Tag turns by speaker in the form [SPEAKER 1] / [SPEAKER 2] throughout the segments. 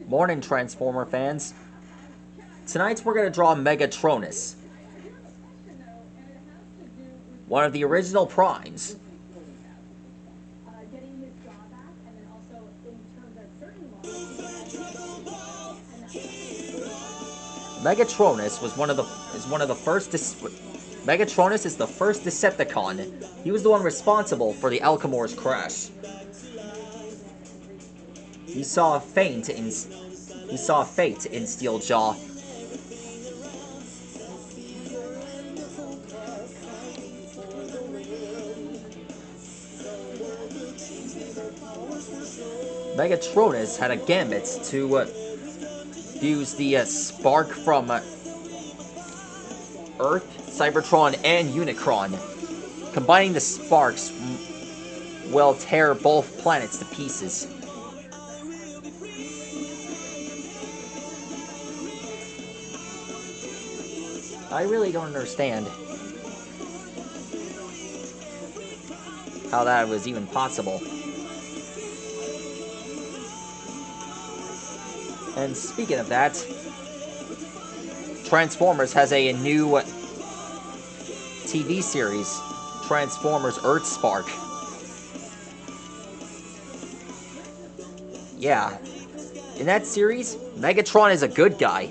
[SPEAKER 1] Morning, Transformer fans. Tonight we're going to draw Megatronus, one of the original primes. Megatronus was one of the first. Megatronus is the first Decepticon. He was the one responsible for the Alchemor's crash. He saw fate in Steeljaw. Megatronus had a gambit to fuse the spark from Earth, Cybertron, and Unicron. Combining the sparks will tear both planets to pieces. I really don't understand how that was even possible. And speaking of that, Transformers has a new TV series, Transformers Earthspark. Yeah, in that series, Megatron is a good guy.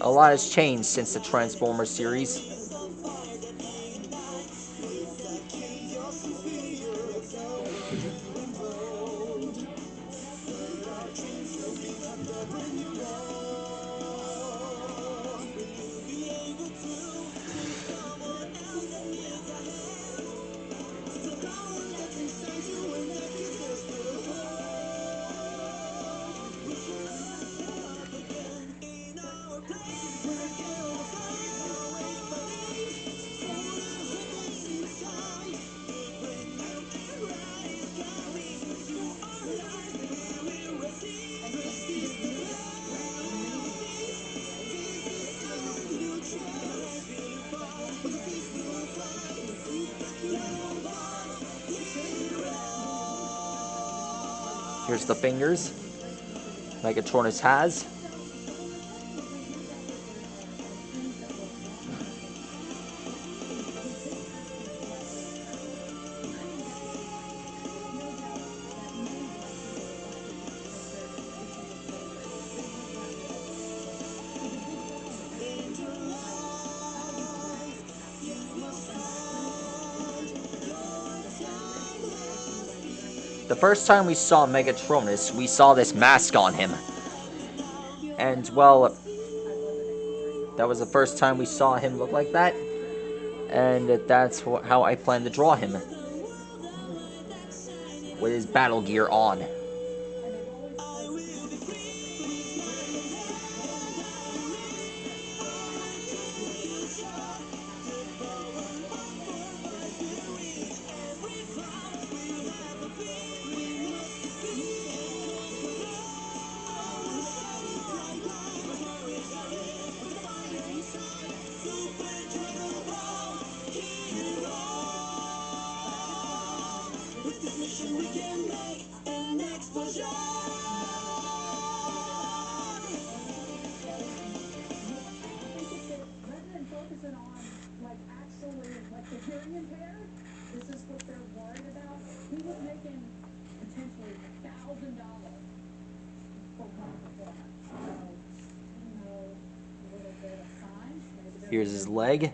[SPEAKER 1] A lot has changed since the Transformers series. Here's the fingers Megatronus has. The first time we saw Megatronus, we saw this mask on him. And, well, that was the first time we saw him look like that. And that's how I plan to draw him. With his battle gear on. Here's his leg.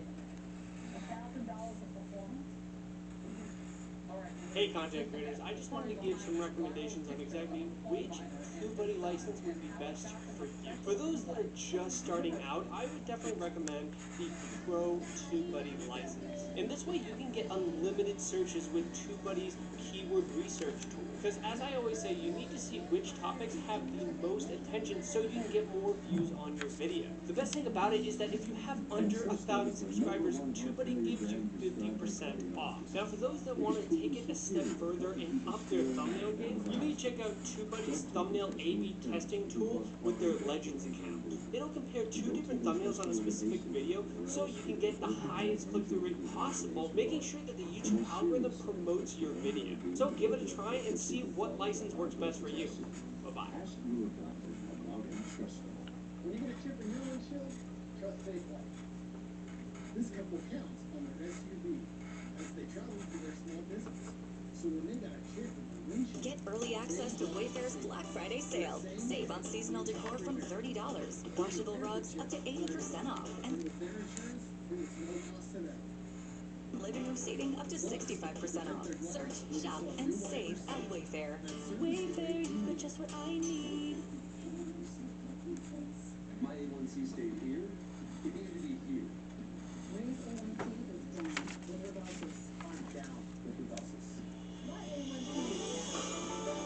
[SPEAKER 2] Hey, content creators, I just wanted to give some recommendations on exactly which TubeBuddy license would be best for you. For those that are just starting out, I would definitely recommend the Pro TubeBuddy license. In this way, you can get unlimited searches with TubeBuddy's keyword research tool. Because as I always say, you need to see which topics have the most attention so you can get more views on your video. The best thing about it is that if you have under 1,000 subscribers, TubeBuddy gives you 50% off. Now for those that want to take it a step further and up their thumbnail game, you need to check out TubeBuddy's thumbnail A/B testing tool with their Legends account. It'll compare 2 different thumbnails on a specific video so you can get the highest click-through rate possible, making sure that the YouTube algorithm promotes your video. So give it a try and see what license works best for you. Bye-bye.
[SPEAKER 3] When you get a chip in your windshield, trust Safeway. This couple counts on their SUV as they travel to their small business. So when they got a chip in their windshield...
[SPEAKER 4] Get early access to Wayfair's Black Friday sale. Save on seasonal decor from $30. Washable rugs up to 80% off. And
[SPEAKER 3] with their insurance, it's no cost to them.
[SPEAKER 4] living room seating up to 65% off. Search, shop, and save at Wayfair. Wayfair, you are just what I need.
[SPEAKER 3] My A1C stayed here. It needed to be here.
[SPEAKER 5] Ray's A1C is down. Liver losses aren't down.
[SPEAKER 3] Liver losses.
[SPEAKER 5] My A1C is down.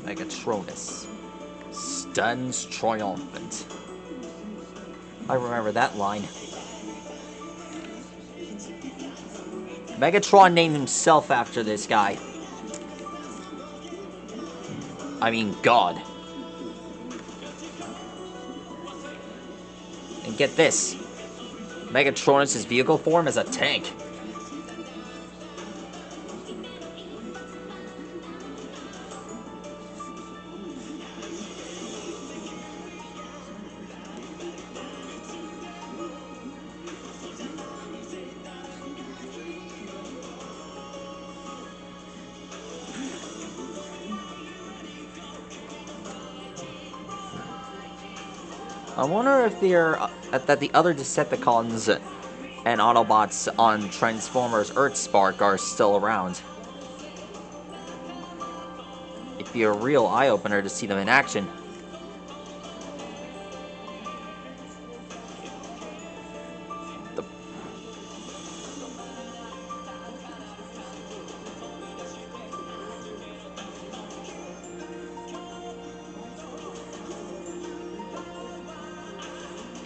[SPEAKER 1] Megatronus stuns triumphant. I remember that line. Megatron named himself after this guy. I mean, God. And get this. Megatronus' vehicle form is a tank. I wonder if that the other Decepticons and Autobots on Transformers Earthspark are still around. It'd be a real eye-opener to see them in action.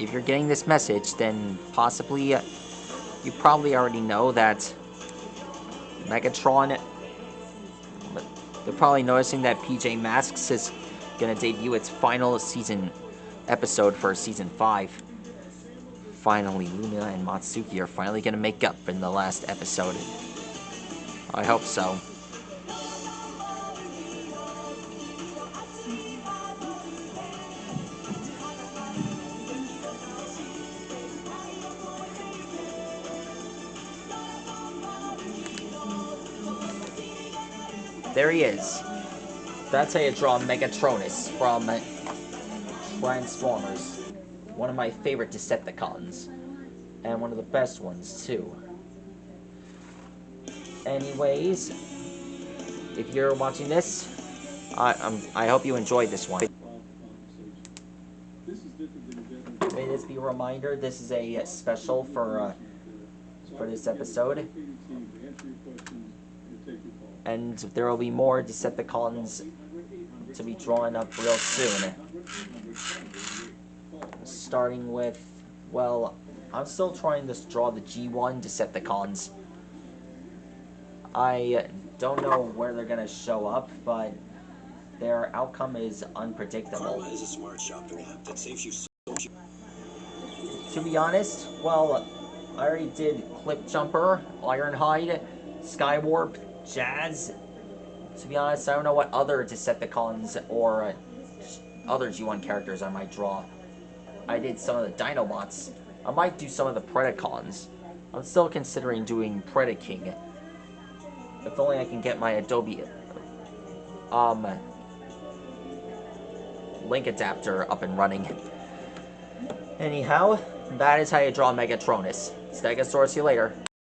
[SPEAKER 1] If you're getting this message, then possibly you probably already know that Megatron. They're probably noticing that PJ Masks is gonna debut its final season episode for season 5. Finally, Luna and Matsuki are finally gonna make up in the last episode. I hope so. There he is. That's how you draw Megatronus from Transformers. One of my favorite Decepticons. And one of the best ones, too. Anyways, if you're watching this, I hope you enjoyed this one. May this be a reminder, this is a special for this episode. And there will be more Decepticons to be drawn up real soon. Starting with, well, I'm still trying to draw the G1 Decepticons. I don't know where they're going to show up, but their outcome is unpredictable.
[SPEAKER 6] Karma is a smart shopping app that saves you so much.
[SPEAKER 1] To be honest, well, I already did Clipjumper, Ironhide, Skywarp, Jazz. To be honest, I don't know what other Decepticons or other G1 characters I might draw. I did some of the Dinobots. I might do some of the Predacons. I'm still considering doing Predaking. If only I can get my Adobe link adapter up and running. Anyhow, that is how you draw Megatronus. Stegosaurus, see you later.